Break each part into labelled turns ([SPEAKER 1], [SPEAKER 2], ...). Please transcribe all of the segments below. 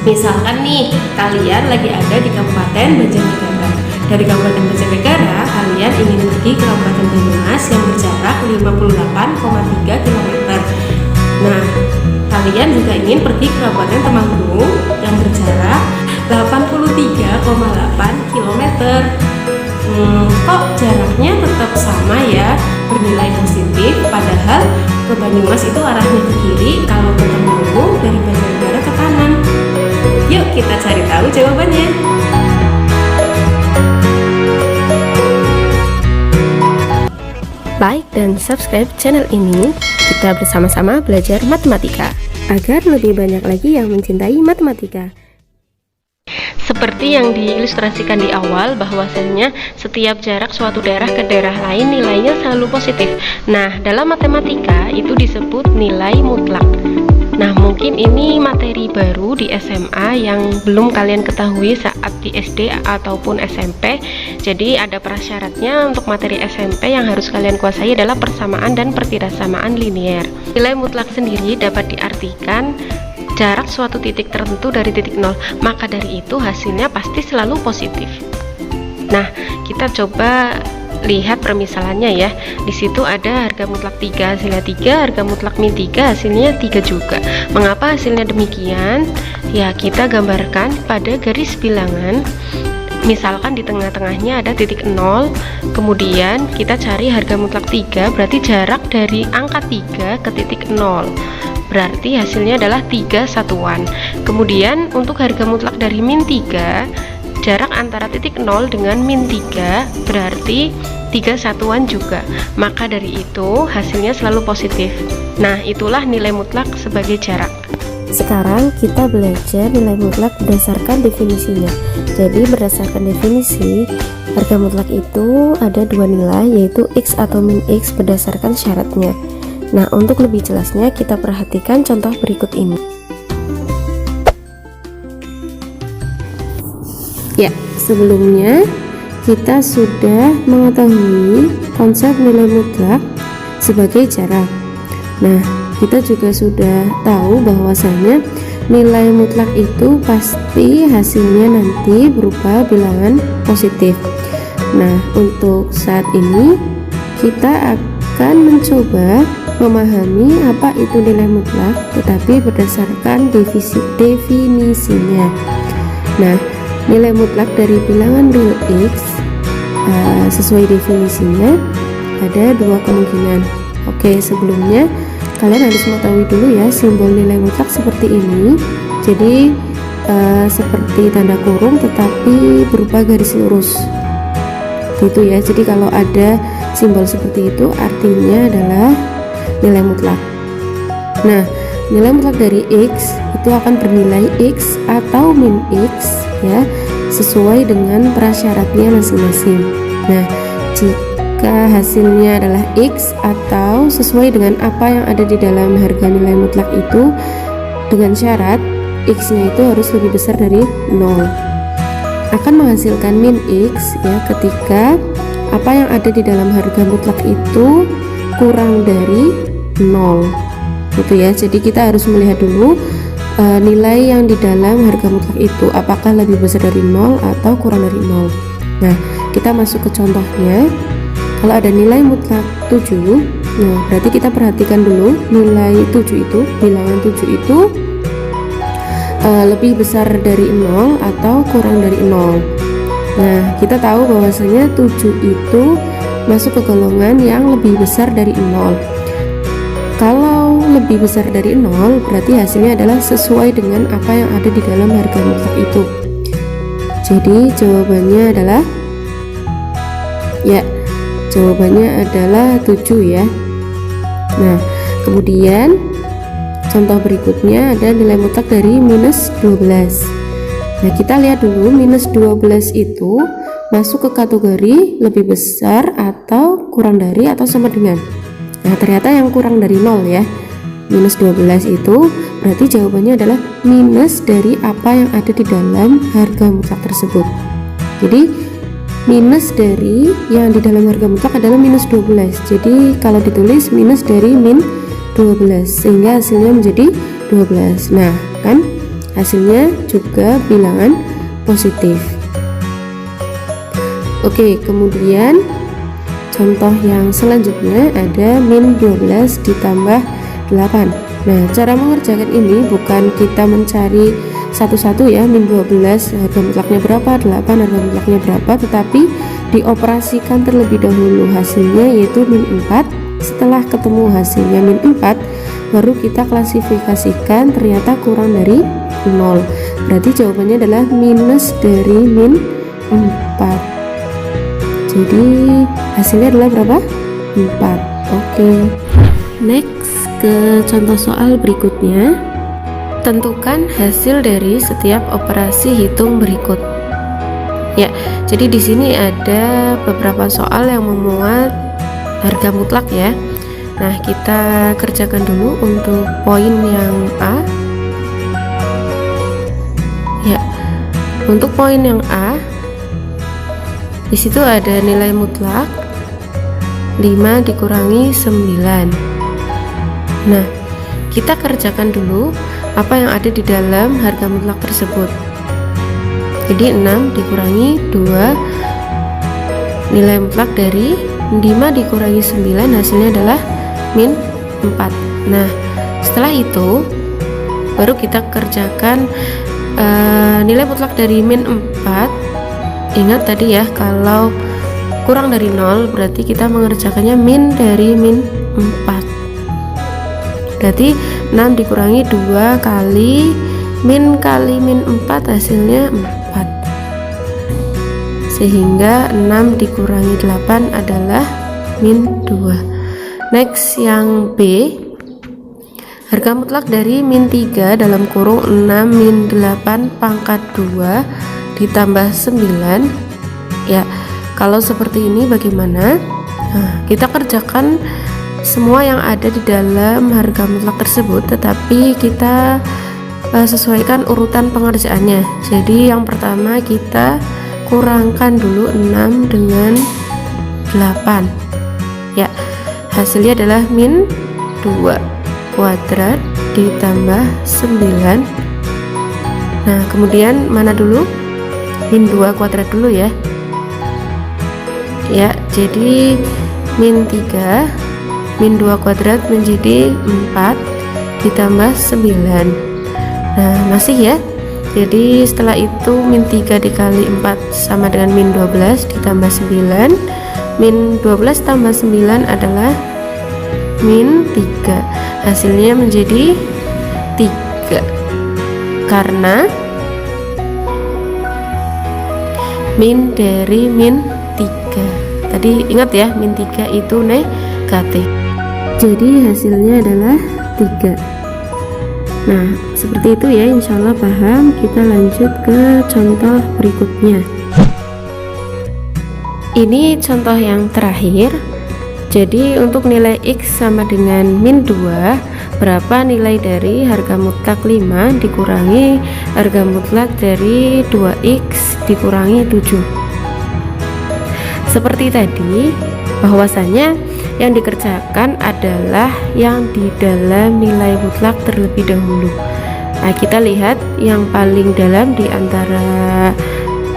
[SPEAKER 1] Misalkan nih, kalian lagi ada di Kabupaten Banjarnegara. Dari Kabupaten Banjarnegara, kalian ingin pergi ke Kabupaten Banyumas yang berjarak 58,3 km. Nah, kalian juga ingin pergi ke Kabupaten Temanggung yang berjarak 83,8 km. Kok jaraknya tetap sama ya, bernilai positif, padahal ke Banyumas itu arahnya ke kiri, kalau ke Temanggung dari Banjarnegara ke kanan. Yuk kita cari tahu jawabannya.
[SPEAKER 2] Like dan subscribe channel ini, kita bersama-sama belajar matematika agar lebih banyak lagi yang mencintai matematika. Seperti yang diilustrasikan di awal, bahwasannya setiap jarak suatu daerah ke daerah lain nilainya selalu positif. Nah, dalam matematika itu disebut nilai mutlak. Nah, mungkin ini materi baru di SMA yang belum kalian ketahui saat di SD ataupun SMP. Jadi ada prasyaratnya untuk materi SMP yang harus kalian kuasai adalah persamaan dan pertidaksamaan linier. Nilai mutlak sendiri dapat diartikan jarak suatu titik tertentu dari titik nol, maka dari itu hasilnya pasti selalu positif. Nah, kita coba lihat permisalannya ya. Di situ ada harga mutlak 3, hasilnya 3, harga mutlak min 3, hasilnya 3 juga. Mengapa hasilnya demikian? Ya, kita gambarkan pada garis bilangan. Misalkan di tengah-tengahnya ada titik 0, kemudian kita cari harga mutlak 3, berarti jarak dari angka 3 ke titik 0. Berarti hasilnya adalah 3 satuan. Kemudian untuk harga mutlak dari min 3, jarak antara titik 0 dengan min 3 berarti 3 satuan juga. Maka dari itu hasilnya selalu positif. Nah, itulah nilai mutlak sebagai jarak.
[SPEAKER 3] Sekarang kita belajar nilai mutlak berdasarkan definisinya. Jadi berdasarkan definisi, harga mutlak itu ada dua nilai, yaitu X atau min X berdasarkan syaratnya. Nah, untuk lebih jelasnya kita perhatikan contoh berikut ini. Ya, sebelumnya kita sudah mengetahui konsep nilai mutlak sebagai jarak. Nah, kita juga sudah tahu bahwasanya nilai mutlak itu pasti hasilnya nanti berupa bilangan positif. Nah, untuk saat ini kita akan mencoba memahami apa itu nilai mutlak, tetapi berdasarkan definisinya. Nah, nilai mutlak dari bilangan real X sesuai definisinya ada dua kemungkinan. Oke, sebelumnya kalian harus mengetahui dulu ya simbol nilai mutlak seperti ini. Jadi seperti tanda kurung tetapi berupa garis lurus gitu ya. Jadi kalau ada simbol seperti itu artinya adalah nilai mutlak. Nah, nilai mutlak dari X itu akan bernilai X atau min X ya, sesuai dengan prasyaratnya masing-masing. Nah, jika hasilnya adalah X atau sesuai dengan apa yang ada di dalam harga nilai mutlak itu, dengan syarat X nya itu harus lebih besar dari 0, akan menghasilkan min X ya ketika apa yang ada di dalam harga mutlak itu kurang dari 0 gitu ya. Jadi kita harus melihat dulu nilai yang di dalam harga mutlak itu apakah lebih besar dari 0 atau kurang dari 0. Nah, kita masuk ke contohnya. Kalau ada nilai mutlak 7, nah berarti kita perhatikan dulu nilai 7 itu, bilangan 7 itu lebih besar dari 0 atau kurang dari 0. Nah, kita tahu bahwasanya 7 itu masuk ke golongan yang lebih besar dari 0. Kalau lebih besar dari 0 berarti hasilnya adalah sesuai dengan apa yang ada di dalam harga mutlak itu. Jadi jawabannya adalah jawabannya adalah 7 ya. Nah, kemudian contoh berikutnya ada nilai mutlak dari minus 12. Nah, kita lihat dulu minus 12 itu masuk ke kategori lebih besar atau kurang dari atau sama dengan. Nah, ternyata yang kurang dari 0 ya. Minus 12 itu berarti jawabannya adalah minus dari apa yang ada di dalam harga mutlak tersebut. Jadi minus dari yang di dalam harga mutlak adalah minus 12. Jadi kalau ditulis minus dari min 12 sehingga hasilnya menjadi 12. Nah, kan hasilnya juga bilangan positif. Oke, kemudian contoh yang selanjutnya ada min 12 ditambah 8. Nah, cara mengerjakan ini bukan kita mencari satu-satu ya, min 12 harga mutlaknya berapa, 8 harga mutlaknya berapa, tetapi dioperasikan terlebih dahulu hasilnya yaitu min 4. Setelah ketemu hasilnya min 4, baru kita klasifikasikan ternyata kurang dari 0. Berarti jawabannya adalah minus dari min 4. Jadi hasilnya adalah berapa? 4. Oke. Next ke contoh soal berikutnya. Tentukan hasil dari setiap operasi hitung berikut. Ya, jadi di sini ada beberapa soal yang memuat harga mutlak ya. Nah, kita kerjakan dulu untuk poin yang A. Ya, untuk poin yang A, di situ ada nilai mutlak 5 dikurangi 9. Nah, kita kerjakan dulu apa yang ada di dalam harga mutlak tersebut. Jadi 6 dikurangi 2, nilai mutlak dari 5 dikurangi 9 hasilnya adalah min 4. Nah, setelah itu baru kita kerjakan nilai mutlak dari min 4. Ingat tadi ya, kalau kurang dari 0 berarti kita mengerjakannya min dari min 4. Berarti 6 dikurangi 2 kali min 4 hasilnya 4. Sehingga 6 dikurangi 8 adalah min 2. Next yang B, harga mutlak dari min 3 dalam kurung 6 min 8 pangkat 2 ditambah 9. Ya, kalau seperti ini bagaimana? Nah, kita kerjakan semua yang ada di dalam harga mutlak tersebut, tetapi kita sesuaikan urutan pengerjaannya. Jadi yang pertama kita kurangkan dulu 6 dengan 8. Ya, hasilnya adalah min 2 kuadrat ditambah 9. Nah, kemudian mana dulu? Min 2 kuadrat dulu ya. Ya, jadi min 3 min 2 kuadrat menjadi 4 ditambah 9. Nah, masih ya. Jadi setelah itu min 3 dikali 4 sama dengan min 12 ditambah 9. Min 12 tambah 9 adalah min 3. Hasilnya menjadi 3. Karena min dari min 3. Tadi ingat ya, min 3 itu negatif. Jadi hasilnya adalah 3. Nah, seperti itu ya, insya Allah paham. Kita lanjut ke contoh berikutnya. Ini contoh yang terakhir. Jadi untuk nilai X sama dengan min 2, berapa nilai dari harga mutlak 5 dikurangi harga mutlak dari 2X dikurangi 7. Seperti tadi, bahwasanya yang dikerjakan adalah yang di dalam nilai mutlak terlebih dahulu. Nah, kita lihat yang paling dalam di antara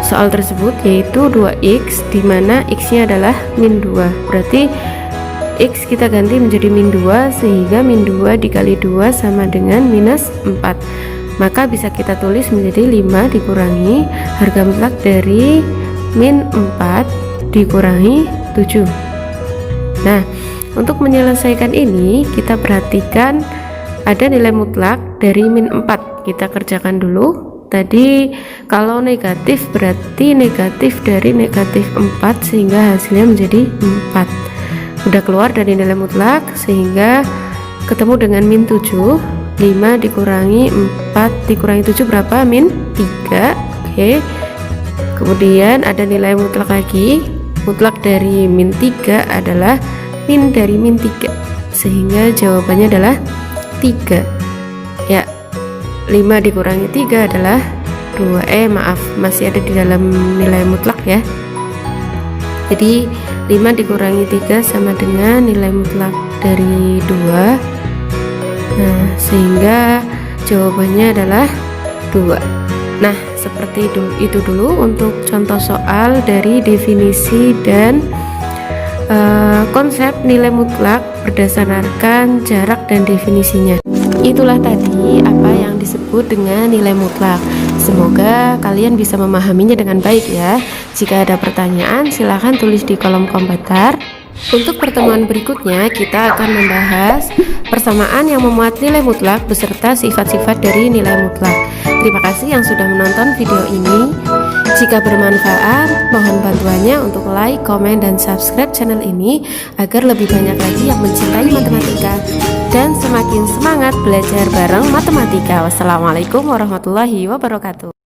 [SPEAKER 3] soal tersebut yaitu 2X, di mana X-nya adalah min 2. Berarti X kita ganti menjadi min 2, sehingga min 2 dikali 2 sama dengan minus 4. Maka bisa kita tulis menjadi 5 dikurangi harga mutlak dari min 4 dikurangi 7. Nah, untuk menyelesaikan ini kita perhatikan ada nilai mutlak dari min 4. Kita kerjakan dulu. Tadi kalau negatif berarti negatif dari negatif 4, sehingga hasilnya menjadi 4. Udah keluar dari nilai mutlak, sehingga ketemu dengan min 7. 5 dikurangi 4 dikurangi 7 berapa? Min 3. Oke. Kemudian ada nilai mutlak lagi. Mutlak dari min 3 adalah min dari min 3, sehingga jawabannya adalah 3. Ya, 5 dikurangi 3 adalah 2. Maaf, masih ada di dalam nilai mutlak ya. Jadi 5 dikurangi 3 sama dengan nilai mutlak dari 2. Nah, sehingga jawabannya adalah 2. Nah, seperti itu dulu untuk contoh soal dari definisi dan konsep nilai mutlak berdasarkan jarak dan definisinya. Itulah tadi apa yang disebut dengan nilai mutlak. Semoga kalian bisa memahaminya dengan baik ya. Jika ada pertanyaan silahkan tulis di kolom komentar. Untuk pertemuan berikutnya kita akan membahas persamaan yang memuat nilai mutlak beserta sifat-sifat dari nilai mutlak. Terima kasih yang sudah menonton video ini. Jika bermanfaat, mohon bantuannya untuk like, komen, dan subscribe channel ini agar lebih banyak lagi yang mencintai matematika dan semakin semangat belajar bareng matematika. Wassalamualaikum warahmatullahi wabarakatuh.